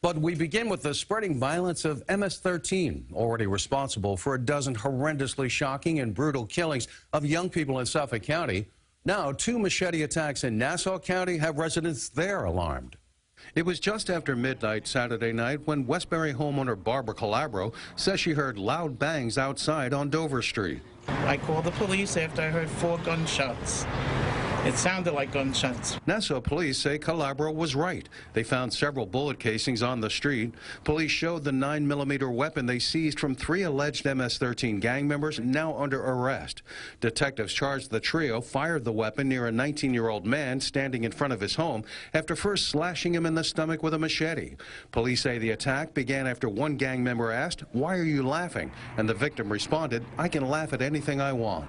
But we begin with the spreading violence of MS-13, already responsible for a dozen horrendously shocking and brutal killings of young people in Suffolk County. Now, 2 machete attacks in Nassau County have residents there alarmed. It was just after midnight Saturday night when Westbury homeowner Barbara Calabro says she heard loud bangs outside on Dover Street. I called the police after I heard 4 gunshots. It sounded like gunshots. Nassau police say Calabro was right. They found several bullet casings on the street. Police showed the 9mm weapon they seized from 3 alleged MS-13 gang members now under arrest. Detectives charged the trio fired the weapon near a 19-year-old man standing in front of his home after first slashing him in the stomach with a machete. Police say the attack began after one gang member asked, "Why are you laughing?" And the victim responded, "I can laugh at anything I want."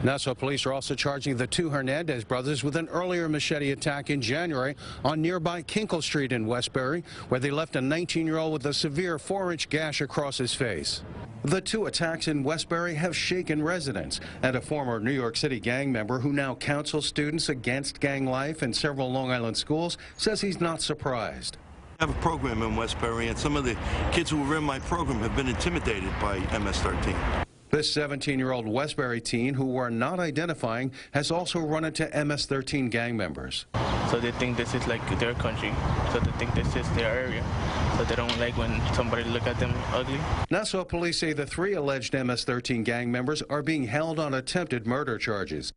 Nassau police are also charging the 2 Hernandez brothers with an earlier machete attack in January on nearby Kinkle Street in Westbury, where they left a 19-year-old with a severe 4-inch gash across his face. The 2 attacks in Westbury have shaken residents, and a former New York City gang member who now counsels students against gang life in several Long Island schools says he's not surprised. I have a program in Westbury, and some of the kids who were in my program have been intimidated by MS-13. This 17-year-old Westbury teen, who we're not identifying, has also run into MS-13 gang members. So they think this is like their country, so they think this is their area, so they don't like when somebody look at them ugly. Nassau police say the 3 alleged MS-13 gang members are being held on attempted murder charges.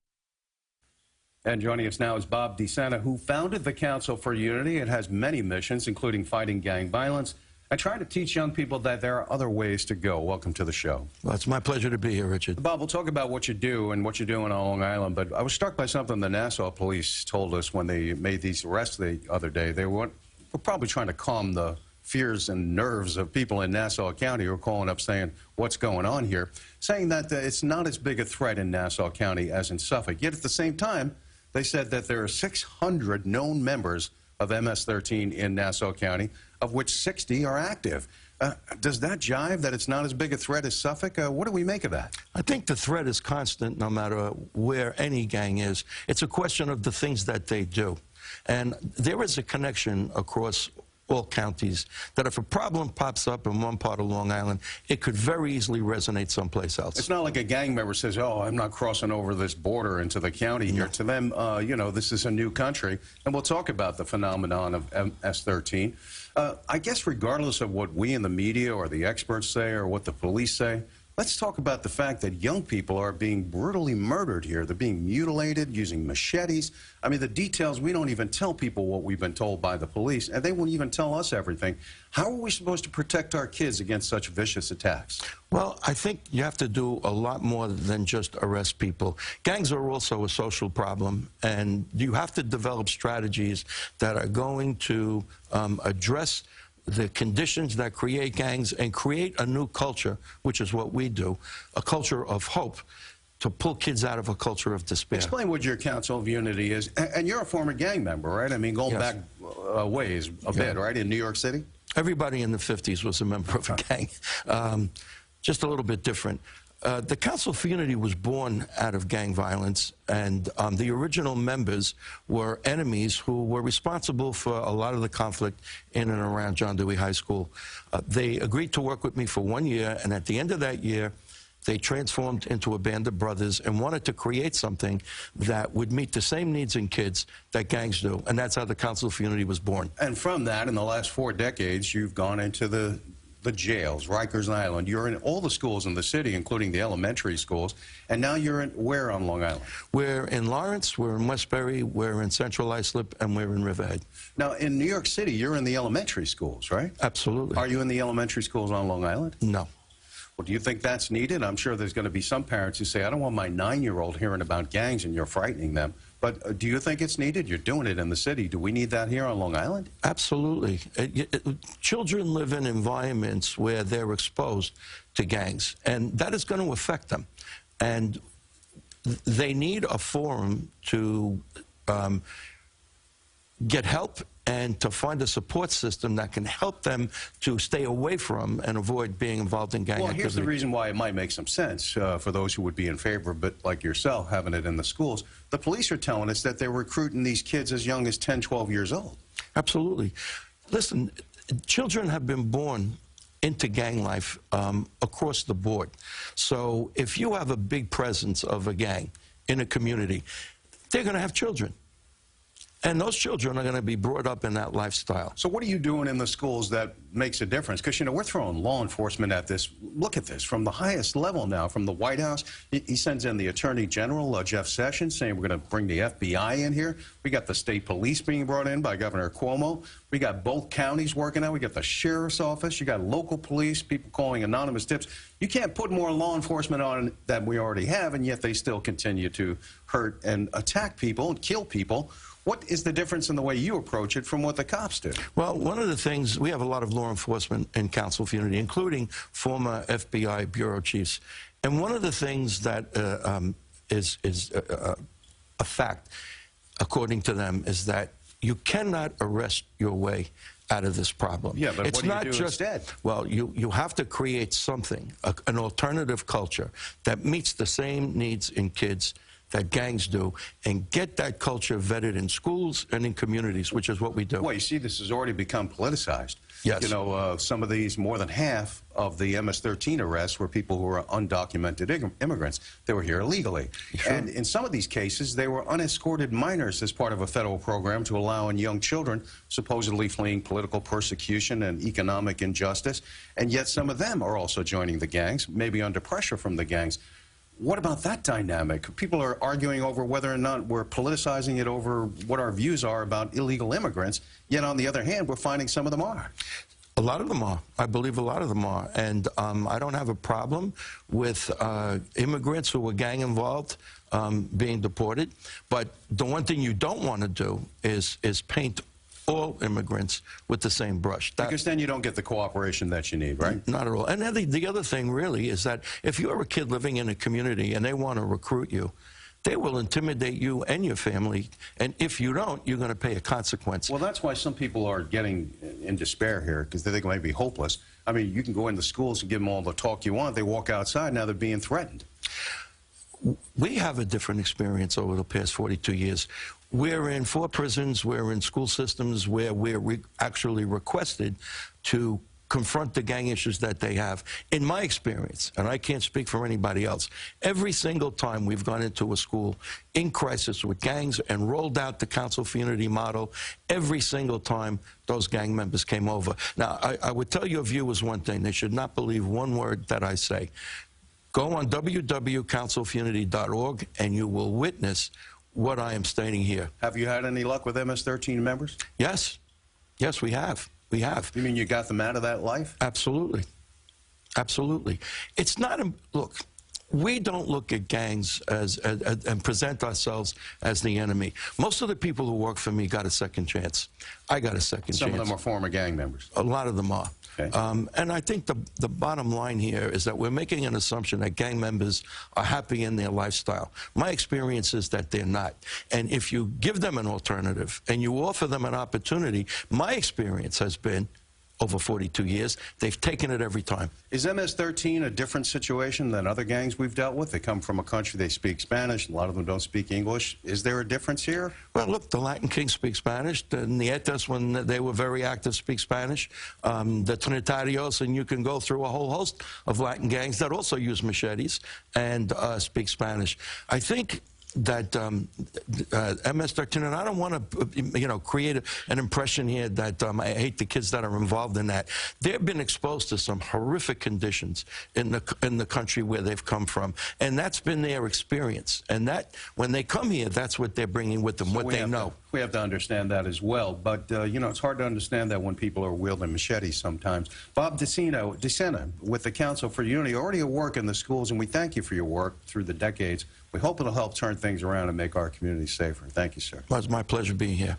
And joining us now is Bob DeSanta, who founded the Council for Unity. It has many missions, including fighting gang violence and trying to teach young people that there are other ways to go. Welcome to the show. Well, it's my pleasure to be here, Richard. Bob, we'll talk about what you do and what you're doing on Long Island, but I was struck by something the Nassau police told us when they made these arrests the other day. They were probably trying to calm the fears and nerves of people in Nassau County who are calling up saying, what's going on here, saying that it's not as big a threat in Nassau County as in Suffolk. Yet at the same time, they said that there are 600 known members of MS-13 in Nassau County, of which 60 are active. Does that jive that it's not as big a threat as Suffolk? What do we make of that? I think the threat is constant no matter where any gang is. It's a question of the things that they do. And there is a connection across all counties that if a problem pops up in one part of Long Island, it could very easily resonate someplace else. It's not like a gang member says, oh, I'm not crossing over this border into the county here. To them, you know, this is a new country. And we'll talk about the phenomenon of MS-13. I guess regardless of what we in the media or the experts say or what the police say, let's talk about the fact that young people are being brutally murdered here. They're being mutilated using machetes. I mean, the details, we don't even tell people what we've been told by the police, and they won't even tell us everything. How are we supposed to protect our kids against such vicious attacks? Well, I think you have to do a lot more than just arrest people. Gangs are also a social problem, and you have to develop strategies that are going to address the conditions that create gangs and create a new culture, which is what we do, a culture of hope, to pull kids out of a culture of despair. Explain what your Council of Unity is. And you're a former gang member, right? I mean, going back a ways a bit, right, in New York City? Everybody in the 50s was a member of a gang. Just a little bit different. The Council for Unity was born out of gang violence, and the original members were enemies who were responsible for a lot of the conflict in and around John Dewey High School. They agreed to work with me for 1 year, and at the end of that year, they transformed into a band of brothers and wanted to create something that would meet the same needs in kids that gangs do, and that's how the Council for Unity was born. And from that, in the last 4 decades, you've gone into the jails, Rikers Island. You're in all the schools in the city, including the elementary schools. And now you're in where on Long Island? We're in Lawrence, we're in Westbury, we're in Central Islip, and we're in Riverhead. Now, in New York City, you're in the elementary schools, right? Absolutely. Are you in the elementary schools on Long Island? No. Well, do you think that's needed? I'm sure there's going to be some parents who say, I don't want my 9-year-old hearing about gangs and you're frightening them. But do you think it's needed? You're doing it in the city. Do we need that here on Long Island? Absolutely. Children live in environments where they're exposed to gangs, and that is going to affect them. And they need a forum to get help and to find a support system that can help them to stay away from and avoid being involved in gang activity. Well, here's the reason why it might make some sense for those who would be in favor, but like yourself, having it in the schools. The police are telling us that they're recruiting these kids as young as 10, 12 years old. Absolutely. Listen, children have been born into gang life across the board. So if you have a big presence of a gang in a community, they're going to have children. And those children are going to be brought up in that lifestyle. So what are you doing in the schools that makes a difference? Because, you know, we're throwing law enforcement at this. Look at this, from the highest level now, from the White House. He sends in the Attorney General, Jeff Sessions, saying we're going to bring the FBI in here. We got the state police being brought in by Governor Cuomo. We got both counties working out. We got the sheriff's office. You got local police, people calling anonymous tips. You can't put more law enforcement on than we already have, and yet they still continue to hurt and attack people and kill people. What is the difference in the way you approach it from what the cops do? Well, one of the things, we have a lot of law enforcement in Council of Unity, including former FBI bureau chiefs. And one of the things that is a fact, according to them, is that you cannot arrest your way out of this problem. Yeah, but it's what do you not do just, instead? Well, you have to create something, an alternative culture that meets the same needs in kids that gangs do, and get that culture vetted in schools and in communities, which is what we do. Well, you see, this has already become politicized. Yes. You know, some of these, more than half of the MS-13 arrests were people who were undocumented immigrants. They were here illegally. Sure. And in some of these cases, they were unescorted minors as part of a federal program to allow in young children supposedly fleeing political persecution and economic injustice. And yet some of them are also joining the gangs, maybe under pressure from the gangs. What about that dynamic? People are arguing over whether or not we're politicizing it over what our views are about illegal immigrants, yet on the other hand, we're finding some of them are. A lot of them are. I believe a lot of them are. And I don't have a problem with immigrants who were gang involved being deported. But the one thing you don't want to do is paint all immigrants with the same brush. Because then you don't get the cooperation that you need, right? Not at all. And then the other thing really is that if you're a kid living in a community and they want to recruit you, they will intimidate you and your family. And if you don't, you're going to pay a consequence. Well, that's why some people are getting in despair here, because they think it might be hopeless. I mean, you can go into schools and give them all the talk you want. They walk outside, now they're being threatened. We have a different experience over the past 42 years. We're in 4 prisons, we're in school systems where we're actually requested to confront the gang issues that they have. In my experience, and I can't speak for anybody else, every single time we've gone into a school in crisis with gangs and rolled out the Council for Unity model, every single time those gang members came over. Now, I would tell your viewers one thing. They should not believe one word that I say. Go on www.councilforunity.org and you will witness what I am stating here. Have you had any luck with MS-13 members? Yes. Yes, we have. We have. You mean you got them out of that life? Absolutely. Absolutely. It's not a... Look, we don't look at gangs and present ourselves as the enemy. Most of the people who work for me got a second chance. I got a second chance. Some of them are former gang members. A lot of them are. Okay. And I think the bottom line here is that we're making an assumption that gang members are happy in their lifestyle. My experience is that they're not. And if you give them an alternative and you offer them an opportunity, my experience has been, over 42 years, they've taken it every time. Is MS-13 a different situation than other gangs we've dealt with? They come from a country, they speak Spanish, a lot of them don't speak English. Is there a difference here? Well, look, the Latin Kings speak Spanish. The Nietas, when they were very active, speak Spanish. The Trinitarios, and you can go through a whole host of Latin gangs that also use machetes and speak Spanish. I think that MS-13, and I don't want to, create an impression here that I hate the kids that are involved in that. They've been exposed to some horrific conditions in the country where they've come from, and that's been their experience. And that, when they come here, that's what they're bringing with them, what they know. We have to understand that as well. But, it's hard to understand that when people are wielding machetes sometimes. Bob DeSena, with the Council for Unity, already at work in the schools, and we thank you for your work through the decades. We hope it'll help turn things around and make our community safer. Thank you, sir. Well, it's my pleasure being here.